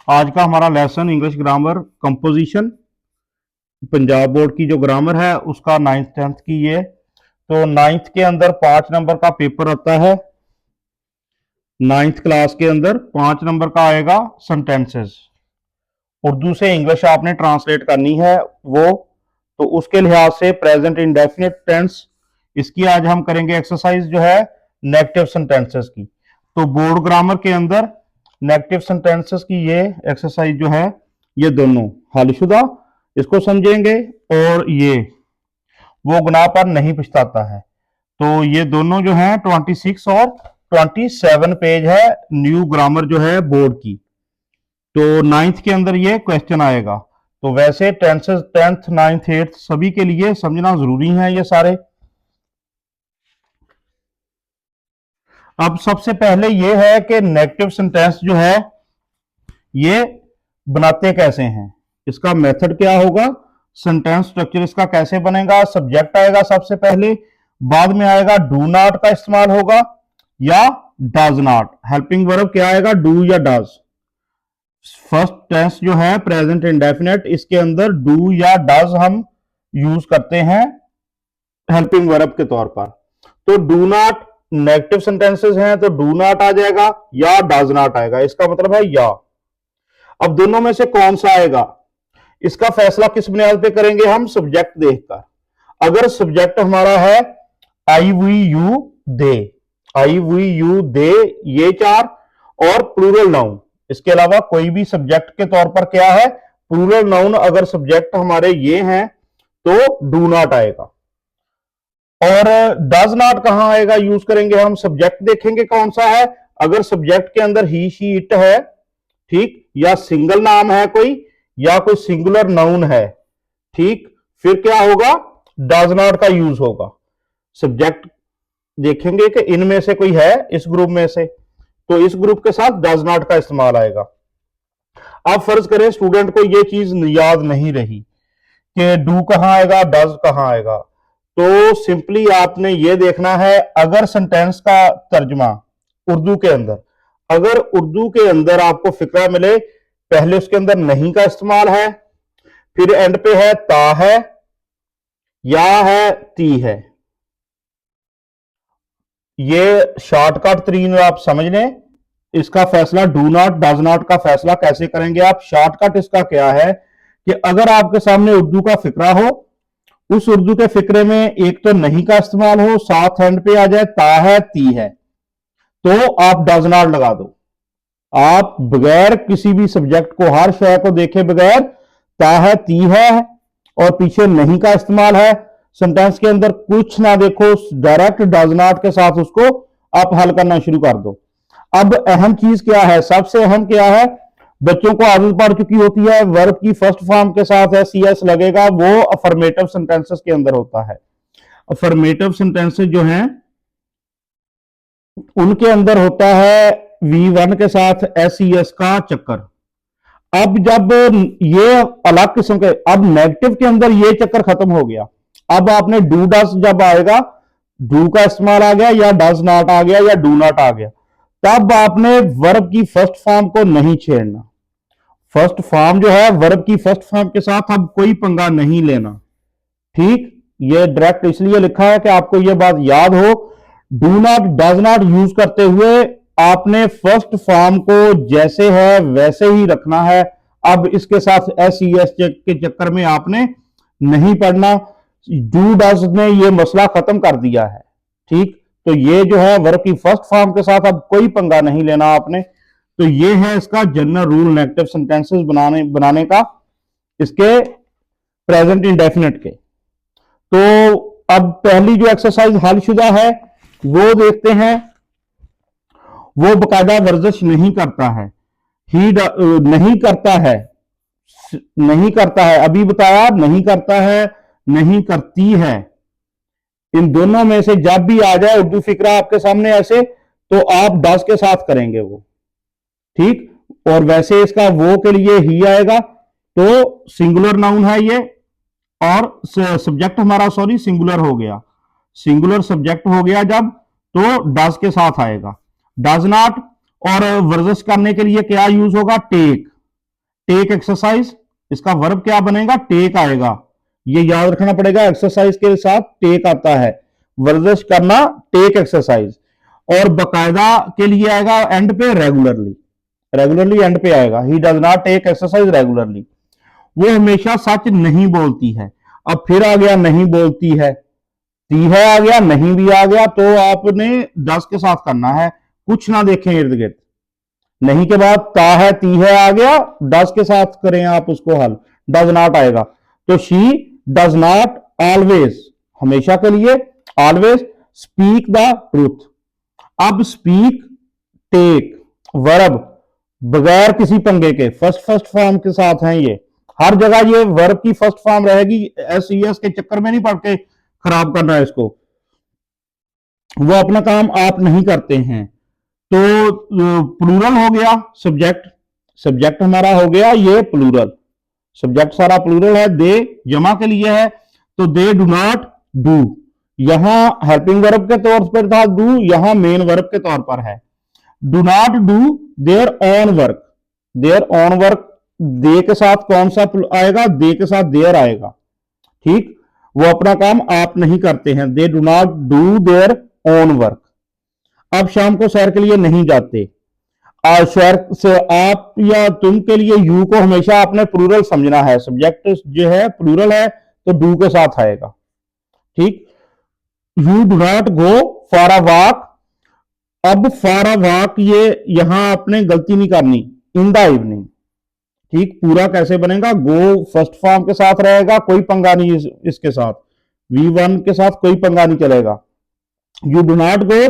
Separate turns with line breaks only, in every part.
आज का हमारा lesson English grammar composition, Punjab board की जो ग्रामर है उसका 9th 10th की ये। तो 9th के अंदर 5 नंबर का पेपर आता है। 9th क्लास के अंदर 5 नंबर का आएगा सेंटेंसेस। उर्दू से इंग्लिश आपने ट्रांसलेट करनी है वो, तो उसके लिहाज से प्रेजेंट इंडेफिनिट टेंस, इसकी आज हम करेंगे एक्सरसाइज जो है नेगेटिव सेंटेंसेस की। तो बोर्ड ग्रामर के अंदर नेगेटिव सेंटेंसेस की ये एक्सरसाइज जो है, ये दोनों हालशुदा इसको समझेंगे, और ये वो गुनाह पर नहीं पछताता है। तो ये दोनों जो है 26 और 27 पेज है न्यू ग्रामर जो है बोर्ड की। तो 9th के अंदर ये क्वेश्चन आएगा। तो वैसे 10th 9th 8th सभी के लिए समझना जरूरी है ये सारे। अब सबसे पहले ये है कि नेगेटिव सेंटेंस जो है ये बनाते कैसे हैं, इसका मेथड क्या होगा, सेंटेंस स्ट्रक्चर इसका कैसे बनेगा। सब्जेक्ट आएगा सबसे पहले, बाद में आएगा डू नॉट का इस्तेमाल होगा या डज नॉट। हेल्पिंग वर्ब क्या आएगा, डू या डज। फर्स्ट टेंस जो है प्रेजेंट इंडेफिनिट, इसके अंदर डू या डज हम यूज करते हैं हेल्पिंग वर्ब के तौर पर। तो डू नॉट नेगेटिव सेंटेंसेस हैं तो डू नॉट आ जाएगा या डज नॉट आएगा, इसका मतलब है या। अब दोनों में से कौन सा आएगा, इसका फैसला किस बुनियाद पे करेंगे हम, सब्जेक्ट देखकर। अगर सब्जेक्ट हमारा है I we you they, I we you they ये चार, और प्लूरल नाउन, इसके अलावा कोई भी सब्जेक्ट के तौर पर क्या है, प्लूरल नाउन, अगर सब्जेक्ट हमारे ये हैं तो डू नॉट आएगा। और डज नॉट कहां आएगा, यूज करेंगे हम, सब्जेक्ट देखेंगे कौन सा है। अगर सब्जेक्ट के अंदर ही शी इट है, ठीक, या सिंगल नाम है कोई, या कोई सिंगुलर नाउन है, ठीक, फिर क्या होगा, डज नॉट का यूज होगा। सब्जेक्ट देखेंगे कि इनमें से कोई है इस ग्रुप में से, तो इस ग्रुप के साथ डज नॉट का इस्तेमाल आएगा। अब फर्ज करें स्टूडेंट को ये चीज याद नहीं रही कि डू कहां आएगा, डज कहां आएगा, तो सिंपली आपने ये देखना है, अगर सेंटेंस का तर्जमा उर्दू के अंदर, अगर उर्दू के अंदर आपको फिक्रा मिले, पहले उसके अंदर नहीं का इस्तेमाल है, फिर एंड पे है ता है, या है ती है, ये शॉर्टकट तरीन आप समझ लें। इसका फैसला डू नॉट डज नॉट का फैसला कैसे करेंगे आप, शॉर्टकट इसका क्या है कि अगर आपके सामने उर्दू का फिक्रा हो, उस उर्दू के फिक्रे में एक तो नहीं का इस्तेमाल हो, साथ एंड पे आ जाए ता है ती है, तो आप डज नॉट लगा दो। आप बगैर किसी भी सब्जेक्ट को, हर शय को देखे बगैर, ता है ती है और पीछे नहीं का इस्तेमाल है, सेंटेंस के अंदर कुछ ना देखो, डायरेक्ट डज नॉट के साथ उसको आप हल करना शुरू कर दो। अब अहम चीज क्या है, सबसे अहम क्या है, बच्चों को आदत पड़ चुकी होती है, वर्ब की फर्स्ट फॉर्म के साथ है सी एस लगेगा, वो अफर्मेटिव सेंटेंसेस के अंदर होता है। अफर्मेटिव सेंटेंसेस जो हैं उनके अंदर होता है V1 के साथ SES का चक्कर। अब जब ये अलग किस्म के, अब नेगेटिव के अंदर ये चक्कर खत्म हो गया। अब आपने डू डस जब आएगा, डू का इस्तेमाल आ गया, या डज नॉट आ गया, या डू नॉट आ गया, तब आपने वर्ब की फर्स्ट फॉर्म को नहीं छेड़ना। फर्स्ट फॉर्म जो है, वर्ब की फर्स्ट फॉर्म के साथ अब कोई पंगा नहीं लेना, ठीक। ये डायरेक्ट इसलिए लिखा है कि आपको ये बात याद हो, do not does not use करते हुए आपने फर्स्ट फॉर्म को जैसे है वैसे ही रखना है। अब इसके साथ SES के चक्कर में आपने नहीं पढ़ना, डू डज ने ये मसला खत्म कर दिया है, ठीक। तो ये जो है वर्ब की फर्स्ट फॉर्म के साथ अब कोई पंगा नहीं लेना आपने। तो ये है इसका जनरल रूल नेगेटिव सेंटेंसेस बनाने का, इसके प्रेजेंट इंडेफिनिट के। तो अब पहली जो एक्सरसाइज हलशुदा है वो देखते हैं। वो बकायदा वर्जिश नहीं करता है, ही नहीं करता है, नहीं करता है, अभी बताया, नहीं करता है, नहीं करती है। इन दोनों में से जब भी आ जाए उर्दू फिक्रा आपके सामने ऐसे, तो आप डस के साथ करेंगे वो, ठीक। और वैसे इसका वो के लिए ही आएगा, तो सिंगुलर नाउन है ये, और सब्जेक्ट हमारा सॉरी सिंगुलर हो गया, सिंगुलर सब्जेक्ट हो गया जब, तो डज के साथ आएगा। डज नॉट और वर्जिश करने के लिए क्या यूज होगा, टेक, टेक एक्सरसाइज, इसका वर्ब क्या बनेगा, टेक आएगा, ये याद रखना पड़ेगा, एक्सरसाइज के साथ टेक आता है, वर्जिश करना, टेक एक्सरसाइज। और बकायदा के लिए आएगा एंड पे रेगुलरली, रेगुलरली एंड पे आएगा, he does not take exercise regularly. वो हमेशा सच नहीं बोलती है। अब फिर आ गया नहीं बोलती है, ती है आ गया, नहीं भी आ गया, तो आपने डस के साथ करना है, कुछ ना देखें इर्द गिर्द। नहीं के बाद ता है, ती है आ गया, डस के साथ करें आप उसको हल, डज नॉट आएगा। तो शी डज नॉट ऑलवेज, हमेशा के लिए, ऑलवेज स्पीक द ट्रूथ। अब स्पीक, टेक, वर्ब बगैर किसी पंगे के फर्स्ट फॉर्म के साथ हैं ये, हर जगह ये वर्ब की फर्स्ट फॉर्म रहेगी, एस ई एस के चक्कर में नहीं पड़ के खराब करना है इसको, वो अपना काम आप नहीं करते हैं। तो प्लूरल हो गया सब्जेक्ट, सब्जेक्ट हमारा हो गया ये प्लूरल, सब्जेक्ट सारा प्लूरल है, दे जमा के लिए है, तो दे डू नॉट डू, यहां हेल्पिंग वर्ब के तौर पर था डू, यहां मेन वर्ब के तौर पर है। Do not do their own work, their own work, they के साथ कौन सा आएगा, दे के साथ देयर आएगा, ठीक, वो अपना काम आप नहीं करते हैं, they do not do their own work. अब शाम को सैर के लिए नहीं जाते, आज सैर से आप या तुम के लिए यू को हमेशा आपने प्लूरल समझना है, सब्जेक्ट जो है प्लूरल है तो डू के साथ आएगा, ठीक। You do not go for a walk, अब फॉर अ वॉक ये यहां आपने गलती नहीं करनी, इन द इवनिंग, ठीक, पूरा कैसे बनेगा, गो फर्स्ट फॉर्म के साथ रहेगा, कोई पंगा नहीं इसके साथ, V1 के साथ कोई पंगा नहीं चलेगा। You do not go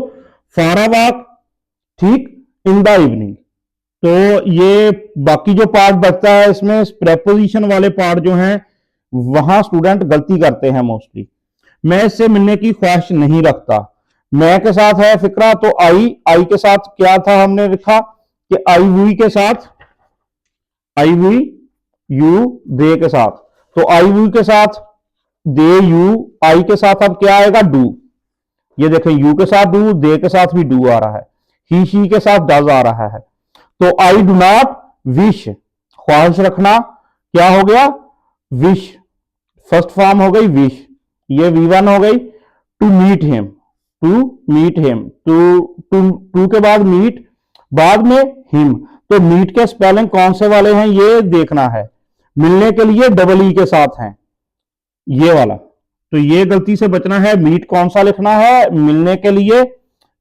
for a walk, ठीक, इन द इवनिंग। तो ये बाकी जो पार्ट बचता है इसमें प्रेपोजिशन वाले पार्ट जो हैं वहां स्टूडेंट गलती करते हैं मोस्टली। मैं इससे मिलने की ख्वाहिश नहीं रखता, मैं के साथ है फिक्रा, तो आई के साथ क्या था हमने लिखा कि आई वी के साथ, आई वी यू दे के साथ, तो आई वी के साथ दे यू, आई के साथ अब क्या आएगा, डू, ये देखें यू के साथ डू, दे के साथ भी डू आ रहा है, ही शी के साथ डज आ रहा है। तो आई डू नॉट विश, ख्वाहिश रखना क्या हो गया, विश, फर्स्ट फॉर्म हो गई विश, ये V1 हो गई, to meet him, to meet him, to के बाद मीट, बाद में हिम, तो मीट के स्पेलिंग कौन से वाले हैं ये देखना है, मिलने के लिए डबल ई के साथ हैं ये वाला, तो ये गलती से बचना है, मीट कौन सा लिखना है, मिलने के लिए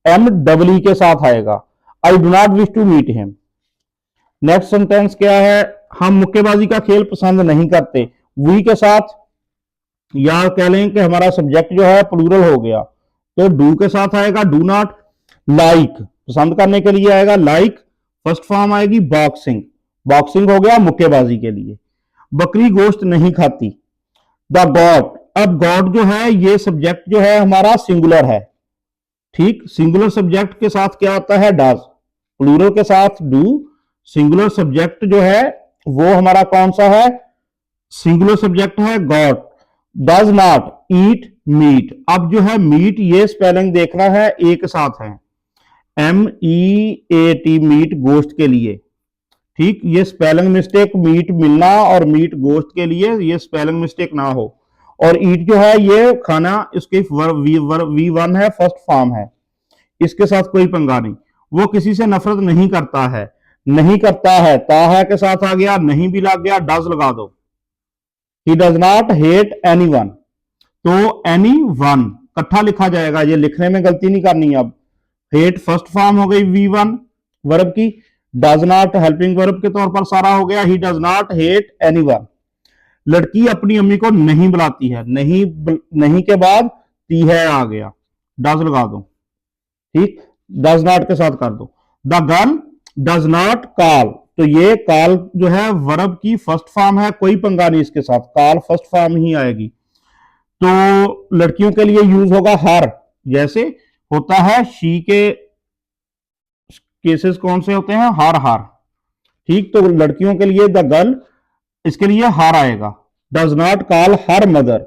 एम डबल ई के साथ आएगा, I do not wish to meet him. Next sentence क्या है, हम मुक्केबाजी का खेल पसंद नहीं करते, वी के साथ, या कह लें कि हमारा सब्जेक्ट जो है प्लूरल हो गया, तो डू के साथ आएगा, डू नॉट, लाइक पसंद करने के लिए आएगा, लाइक फर्स्ट फॉर्म आएगी, बॉक्सिंग, बॉक्सिंग हो गया मुक्केबाजी के लिए। बकरी गोश्त नहीं खाती, द गॉड, अब गॉड जो है ये सब्जेक्ट जो है हमारा सिंगुलर है, ठीक, सिंगुलर सब्जेक्ट के साथ क्या आता है, डज, प्लूरल के साथ डू, सिंगुलर सब्जेक्ट जो है वो हमारा कौन सा है, सिंगुलर सब्जेक्ट है God, does not eat meat, अब जो है मीट ये स्पेलिंग देखना है एक साथ है, MEAT मीट, गोश्त के लिए, ठीक, ये स्पेलिंग मिस्टेक मीट मिलना और मीट गोश्त के लिए ये स्पेलिंग मिस्टेक ना हो, और ईट जो है ये खाना, इसके V1 है, फर्स्ट फॉर्म है, इसके साथ कोई पंगा नहीं, वो किसी से नफरत नहीं करता है, नहीं करता है, ता है के साथ आ गया, नहीं भी लग गया, डज लगा दो, he does not hate anyone, तो anyone इकट्ठा लिखा जाएगा, ये लिखने में गलती नहीं करनी। अब हेट फर्स्ट फॉर्म हो गई V1 वर्ब की, डज नॉट हेल्पिंग वर्ब के तौर पर सारा हो गया, ही डज नॉट हेट एनीवन। लड़की अपनी अम्मी को नहीं बुलाती है, नहीं नहीं के बाद ती है आ गया, डज लगा दो, ठीक, डज नॉट के साथ कर दो। The girl does not call, तो ये कॉल जो है वर्ब की फर्स्ट फॉर्म है, कोई पंगा नहीं इसके साथ, कॉल फर्स्ट फॉर्म ही आएगी। तो लड़कियों के लिए यूज होगा हर, जैसे होता है शी के केसेस कौन से होते हैं, हार हार, ठीक, तो लड़कियों के लिए द गर्ल, इसके लिए हार आएगा। Does not call her mother,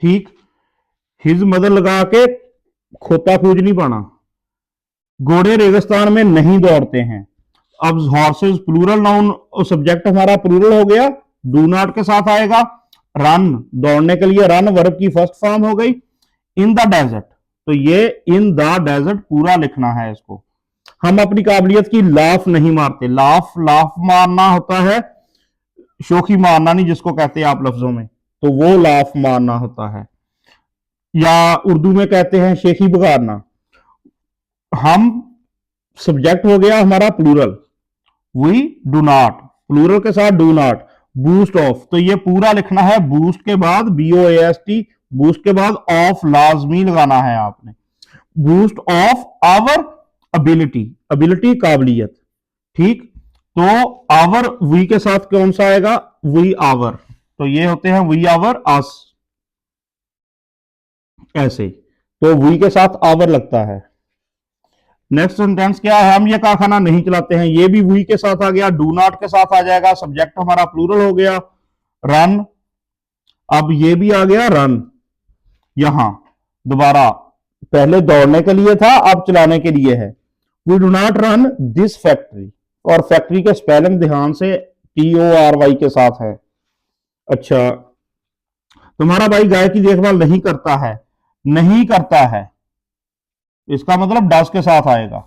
ठीक, हिज मदर लगा के खोता खूज नहीं पाना। घोड़े रेगिस्तान में नहीं दौड़ते हैं, अब हॉर्सेस प्लूरल नाउन, सब्जेक्ट हमारा प्लूरल हो गया, डू नॉट के साथ आएगा। रन, दौड़ने के लिए रन वर्ब की फर्स्ट फॉर्म हो गई। इन द डेजर्ट, तो ये इन द डेजर्ट पूरा लिखना है इसको। हम अपनी काबिलियत की लाफ नहीं मारते, लाफ लाफ मारना होता है, शोखी मारना नहीं जिसको कहते हैं आप लफ्जों में, तो वो लाफ मारना होता है, या उर्दू में कहते हैं शेखी बगाड़ना। हम सब्जेक्ट हो गया हमारा plural, we do not, plural के साथ डू नॉट। बूस्ट ऑफ, तो ये पूरा लिखना है, बूस्ट के बाद BOAST, बूस्ट के बाद ऑफ लाजमी लगाना है आपने। Boost of our ability, ability काबिलियत, ठीक। तो आवर वी के साथ कौन सा आएगा, वी आवर, तो ये होते हैं वी आवर अस, ऐसे, तो वी के साथ आवर लगता है। नेक्स्ट सेंटेंस क्या है, हम ये कारखाना नहीं चलाते हैं, ये भी वी के साथ आ गया, डू नॉट के साथ आ जाएगा, सब्जेक्ट हमारा प्लूरल हो गया। रन, अब ये भी आ गया रन, यहां दोबारा, पहले दौड़ने के लिए था, अब चलाने के लिए है। We do not run this factory, और फैक्ट्री के स्पेलिंग ध्यान से TORY के साथ है। अच्छा, तुम्हारा भाई गाय की देखभाल नहीं करता है, नहीं करता है, इसका मतलब डस के साथ आएगा।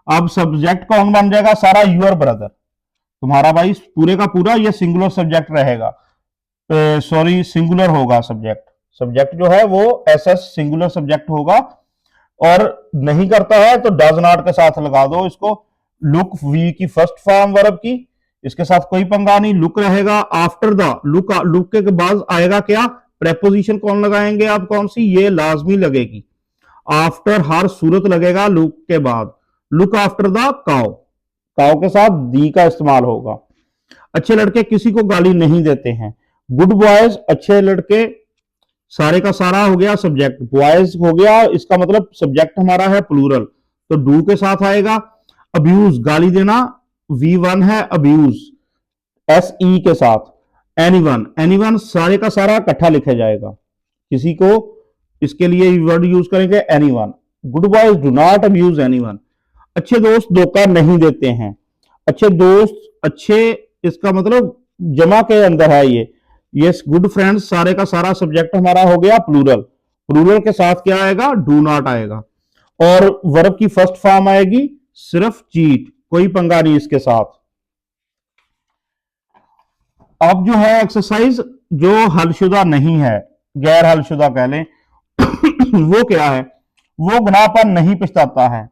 अब सब्जेक्ट कौन बन जाएगा, सारा यूर ब्रदर, तुम्हारा भाई पूरे का पूरा ये सिंगुलर सब्जेक्ट रहेगा, सॉरी सिंगुलर होगा सब्जेक्ट, सब्जेक्ट जो है वो SS सिंगुलर सब्जेक्ट होगा। और नहीं करता है तो डज नॉट के साथ लगा दो इसको। लुक वी की फर्स्ट फॉर्म वर्ब की, इसके साथ कोई पंगा नहीं, लुक रहेगा। आफ्टर द, लुक, लुक के बाद आएगा क्या, प्रेपोजिशन कौन लगाएंगे आप, कौन सी, ये लाजमी लगेगी, आफ्टर हर सूरत लगेगा लुक के बाद। Look after the cow, cow के साथ दी का इस्तेमाल होगा। अच्छे लड़के किसी को गाली नहीं देते हैं। गुड बॉयज, अच्छे लड़के, सारे का सारा हो गया सब्जेक्ट, बॉयज हो गया, इसका मतलब सब्जेक्ट हमारा है प्लूरल, तो डू के साथ आएगा। अब्यूज, गाली देना, V1 है अब्यूज, SE के साथ। एनीवन, एनीवन सारे का सारा इकट्ठा लिखा जाएगा, किसी को, इसके लिए वर्ड यूज करेंगे anyone. Good boys do not abuse anyone. अच्छे दोस्त धोखा नहीं देते हैं, अच्छे दोस्त, अच्छे, इसका मतलब जमा के अंदर है ये गुड फ्रेंड्स, सारे का सारा सब्जेक्ट हमारा हो गया प्लूरल, प्लूरल के साथ क्या आएगा, डू नॉट आएगा। और वर्ब की फर्स्ट फॉर्म आएगी सिर्फ चीट, कोई पंगा नहीं इसके साथ। अब जो है एक्सरसाइज जो हलशुदा नहीं है, गैर हलशुदा कह लें, वो क्या है, वो गुनाह पर नहीं पछताता है।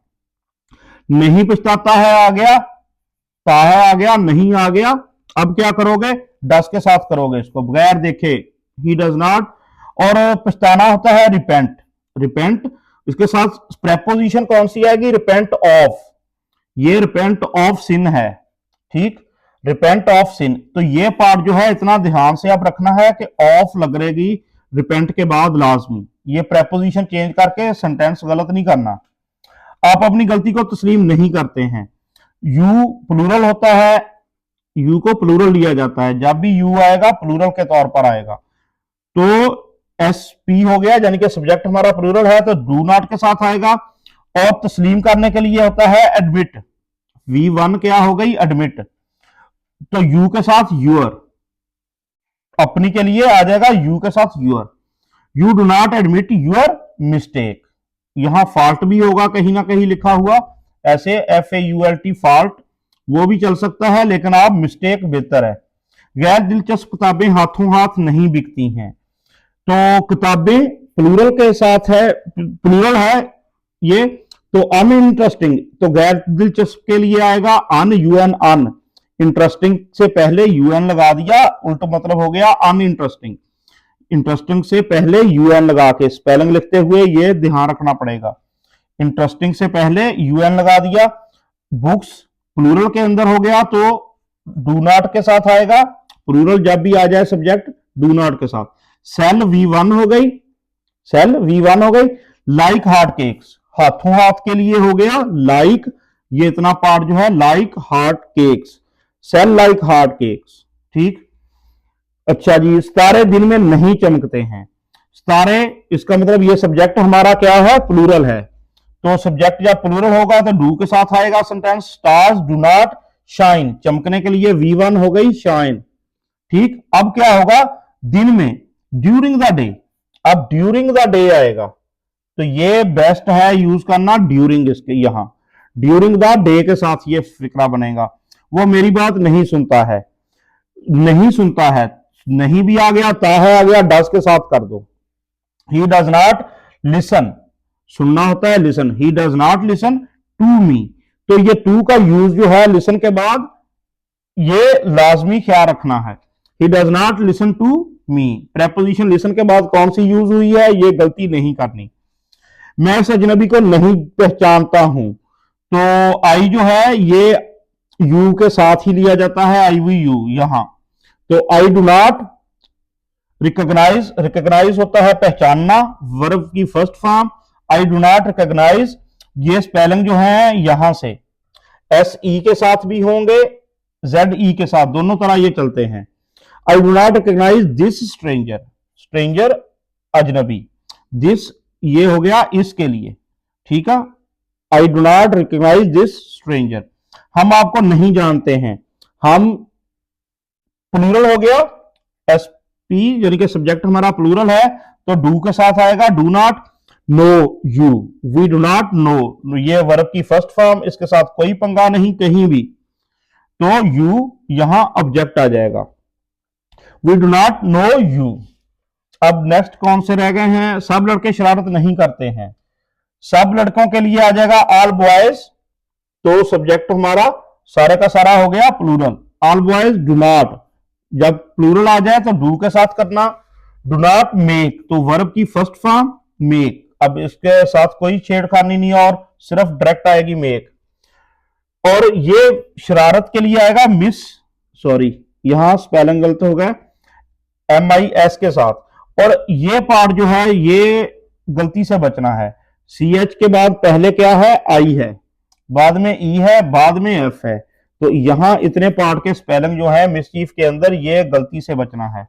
नहीं पछताता है आ गया, ताहा आ गया, नहीं आ गया। अब क्या करोगे, डस के साथ करोगे इसको, बगैर देखे, ही डज नॉट। और पछताना होता है रिपेंट, रिपेंट, इसके साथ प्रेपोजिशन कौन सी आएगी, रिपेंट ऑफ, ये रिपेंट ऑफ सिन है, ठीक, रिपेंट ऑफ सिन। तो ये पार्ट जो है इतना ध्यान से आप रखना है कि ऑफ लग रहेगी रिपेंट के बाद लाजमी, ये प्रेपोजिशन चेंज करके सेंटेंस गलत नहीं करना। आप अपनी गलती को तस्लीम नहीं करते हैं। यू प्लूरल होता है, यू को प्लूरल लिया जाता है, जब भी यू आएगा प्लूरल के तौर पर आएगा। तो SP हो गया, यानी कि सब्जेक्ट हमारा प्लूरल है, तो डू नॉट के साथ आएगा। और तस्लीम करने के लिए होता है एडमिट, V1 क्या हो गई, एडमिट, तो यू के साथ यूर, अपनी के लिए आ जाएगा यू के साथ your. You do not admit your mistake, यहां फॉल्ट भी होगा कहीं ना कहीं लिखा हुआ, ऐसे FAULT फॉल्ट, वो भी चल सकता है, लेकिन आप मिस्टेक बेहतर है। गैर दिलचस्प किताबें हाथों हाथ नहीं बिकती हैं, तो किताबें प्लूरल के साथ है, प्लूरल है ये, तो अनइंटरेस्टिंग, तो गैर दिलचस्प के लिए आएगा अन, UN अन, इंटरेस्टिंग से पहले UN लगा दिया, उल्टा मतलब हो गया अनइंटरेस्टिंग, इंटरेस्टिंग से पहले UN लगा के, स्पेलिंग लिखते हुए ये ध्यान रखना पड़ेगा, इंटरेस्टिंग से पहले UN लगा दिया। बुक्स प्लूरल के अंदर हो गया, तो डू नॉट के साथ आएगा, प्लूरल जब भी आ जाए सब्जेक्ट डू नॉट के साथ। सेल V1 हो गई, सेल V1 हो गई। लाइक हार्ट केक्स, हाथों हाथ के लिए हो गया लाइक, ये इतना पार्ट जो है like hot cakes, sell like hot cakes, ठीक। अच्छा जी, सितारे दिन में नहीं चमकते हैं, सितारे, इसका मतलब ये सब्जेक्ट हमारा क्या है, प्लूरल है, तो सब्जेक्ट जब प्लूरल होगा तो डू के साथ आएगा sentence. Stars do not shine, चमकने के लिए V1 हो गई शाइन। ठीक, अब क्या होगा दिन में, ड्यूरिंग द डे। अब ड्यूरिंग द डे आएगा तो ये बेस्ट है यूज करना ड्यूरिंग, इसके यहां ड्यूरिंग द डे के साथ ये फिक्रा बनेगा। वो मेरी बात नहीं सुनता है, नहीं सुनता है, नहीं भी आ गया, ताहा आ गया, डज के साथ कर दो। ही डज नॉट लिसन, सुनना होता है listen, he does not listen to me. तो ये टू का यूज जो है लिसन के बाद ये लाजमी ख्याल रखना है, he does not listen to me. Preposition listen के बाद कौन सी यूज हुई है, ये गलती नहीं करनी। मैं इस अजनबी को नहीं पहचानता हूं, तो आई जो है ये यू के साथ ही लिया जाता है, आई वी यू यहां। तो I do not recognise, recognise होता है पहचानना, वर्ब की first form. I do not recognise, ये स्पेलिंग जो है यहां से एस ई के साथ भी होंगे, जेड ई के साथ, दोनों तरह ये चलते हैं। I do not recognise this stranger, stranger अजनबी, दिस ये हो गया इसके लिए, ठीक है। I do not recognise this stranger, हम आपको नहीं जानते हैं, हम प्लूरल हो गया, एस पी यानी कि सब्जेक्ट हमारा प्लूरल है तो डू के साथ आएगा, do not know you, we do not know, ये वर्ब की फर्स्ट फॉर्म, इसके साथ कोई पंगा नहीं कहीं भी, तो यू यहां ऑब्जेक्ट आ जाएगा, we do not know you. अब नेक्स्ट कौन से रह गए हैं, सब लड़के शरारत नहीं करते हैं, सब लड़कों के लिए आ जाएगा ऑल बॉयज, तो सब्जेक्ट हमारा सारे का सारा हो गया plural, all boys do not, जब प्लूरल आ जाए तो डू के साथ करना, डू नॉट मेक, तो वर्ब की फर्स्ट फॉर्म मेक, अब इसके साथ कोई छेड़खानी नहीं और सिर्फ डायरेक्ट आएगी मेक। और ये शरारत के लिए आएगा मिस, सॉरी यहां स्पेलिंग गलत हो गया, MIS के साथ, और ये पार्ट जो है ये गलती से बचना है, CH के बाद पहले क्या है आई है, बाद में ई है, बाद में एफ है, तो यहां इतने पार्ट के स्पेलिंग जो है मिसचीफ के अंदर ये गलती से बचना है।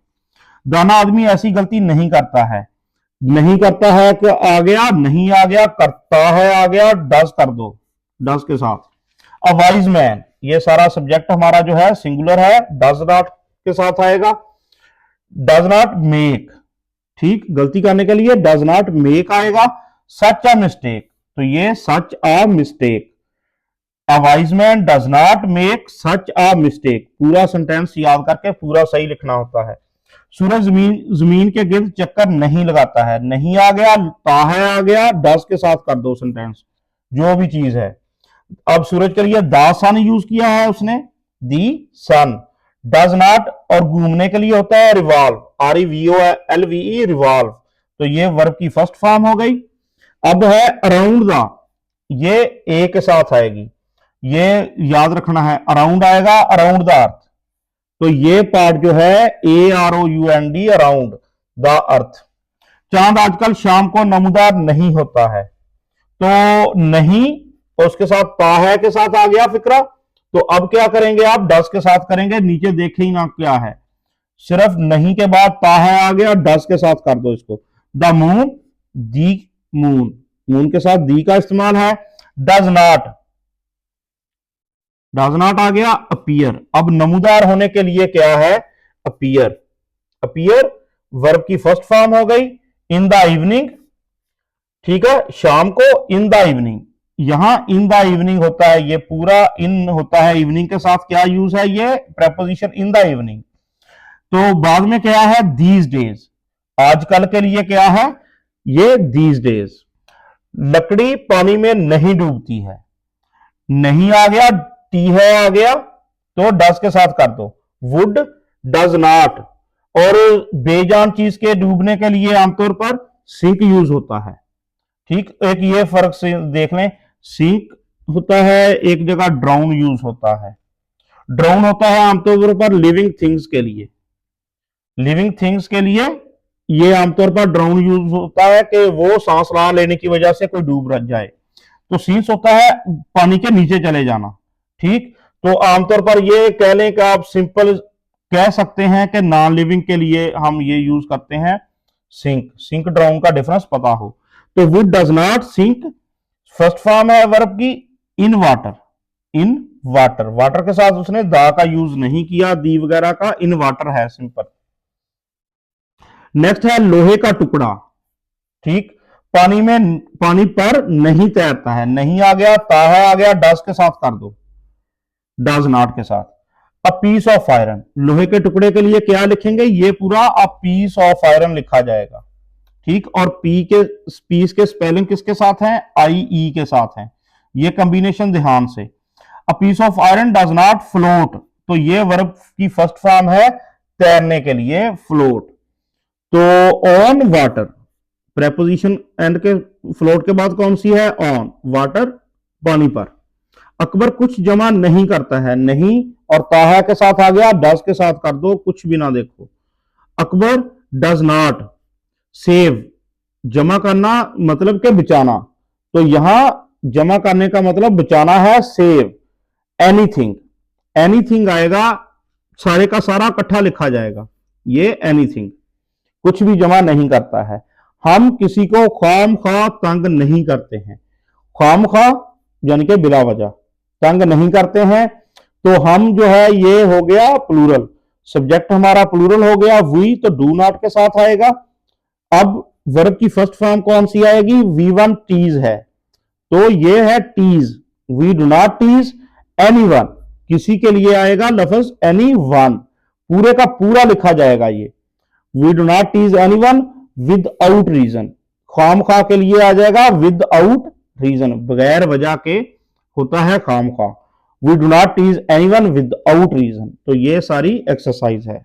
दाना आदमी ऐसी गलती नहीं करता है, नहीं करता है कि आ गया नहीं आ गया, करता है आ गया, डज कर दो डज के साथ। अ वाइज मैन, ये सारा सब्जेक्ट हमारा जो है सिंगुलर है, डज नॉट के साथ आएगा, डज नॉट मेक, ठीक, गलती करने के लिए डज नॉट मेक आएगा। सच अ मिस्टेक, तो ये such a mistake, a wise man does not make such a mistake, पूरा सेंटेंस याद करके पूरा सही लिखना होता है। सूरज जमीन के गिर्द चक्कर नहीं लगाता है, नहीं आ गया, ताहे आ गया, डज के साथ कर दो सेंटेंस, जो भी चीज है। अब सूरज के लिए द सन यूज किया है उसने, दी सन, डज नॉट, और घूमने के लिए होता है रिवॉल्व, REVOLVE रिवॉल्व, तो ये वर्ब की फर्स्ट फॉर्म हो गई। अब है अराउंड द, ये ए के साथ आएगी, ये याद रखना है, अराउंड आएगा, अराउंड द अर्थ, तो ये पार्ट जो है AROUND, अराउंड द अर्थ। चांद आजकल शाम को नमूदार नहीं होता है, तो नहीं, तो उसके साथ ताहे के साथ आ गया फिक्रा, तो अब क्या करेंगे आप, डस के साथ करेंगे, नीचे देखे ही ना क्या है, सिर्फ नहीं के बाद ताहे आ गया, डस के साथ कर दो इसको। The moon, the moon, moon के साथ दी का इस्तेमाल है। डज नॉट, डज नॉट आ गया, अपीयर, अब नमूदार होने के लिए क्या है, अपीयर, अपीयर वर्ब की फर्स्ट फॉर्म हो गई। इन द इवनिंग, ठीक है, शाम को, इन द इवनिंग, यहां इन द इवनिंग होता है, ये पूरा इन होता है, इवनिंग के साथ क्या यूज है, ये प्रेपोजिशन इन द इवनिंग। तो बाद में क्या है, दीज डेज, आजकल के लिए क्या है, ये दीज डेज। लकड़ी पानी में नहीं डूबती है, नहीं आ गया, टी है आ गया, तो डज के साथ कर दो। वुड डज नॉट, और बेजान चीज के डूबने के लिए आमतौर पर सिंक यूज होता है, ठीक, एक ये फर्क से देख लें, सिंक होता है एक जगह, ड्राउन यूज होता है, ड्राउन होता है आमतौर पर लिविंग थिंग्स के लिए, लिविंग थिंग्स के लिए ये आमतौर पर ड्राउन यूज होता है कि वो सांस ला लेने की वजह से कोई डूब रह जाए, तो सिंक होता है पानी के नीचे चले जाना, ठीक। तो आमतौर पर ये कह लें कि आप सिंपल कह सकते हैं कि नॉन लिविंग के लिए हम ये यूज करते हैं सिंक, सिंक ड्राउन का डिफरेंस पता हो। तो wood does not sink, first form है वर्ब की in water, in water, water के साथ उसने दा का यूज नहीं किया, दी वगैरह का, इन वाटर है सिंपल। नेक्स्ट है लोहे का टुकड़ा, ठीक, पानी में, पानी पर नहीं तैरता है, नहीं आ गया, ता है आ गया, डस के साथ कर दो, डज नॉट के साथ। अ पीस ऑफ आयरन, लोहे के टुकड़े के लिए क्या लिखेंगे, ये पूरा अ पीस ऑफ आयरन लिखा जाएगा, ठीक। और पीस के स्पेलिंग किसके साथ है, आई ई के साथ है, ये कॉम्बिनेशन ध्यान से। A piece of iron does not float, तो ये वर्ब की फर्स्ट फॉर्म है तैरने के लिए, फ्लोट। तो ऑन वाटर, प्रेपोजिशन एंड के, फ्लोट के बाद कौन सी है, ऑन, वाटर, पानी पर। अकबर कुछ जमा नहीं करता है, नहीं और ताहा के साथ आ गया, डज के साथ कर दो, कुछ भी ना देखो। अकबर डज नॉट सेव, जमा करना मतलब के बचाना, तो यहां जमा करने का मतलब बचाना है, सेव। एनीथिंग, एनीथिंग आएगा, सारे का सारा इकट्ठा लिखा जाएगा, ये एनीथिंग, कुछ भी जमा नहीं करता है। हम किसी को खाम खा तंग नहीं करते हैं, खाम खा यानी कि बिला वजह तंग नहीं करते हैं, तो हम जो है ये हो गया प्लूरल, सब्जेक्ट हमारा प्लूरल हो गया, वी तो डू नॉट के साथ आएगा। अब वर्ब की फर्स्ट फॉर्म कौन सी आएगी, वी वन टीज है, तो ये है tease, we do not tease anyone, किसी के लिए आएगा लफ्ज एनी वन, पूरे का पूरा लिखा जाएगा ये, we do not tease anyone without reason, खामखा के लिए आ जाएगा विदाउट रीजन, बगैर वजह के होता है खामखा, we do not tease anyone without reason. तो ये सारी एक्सरसाइज है।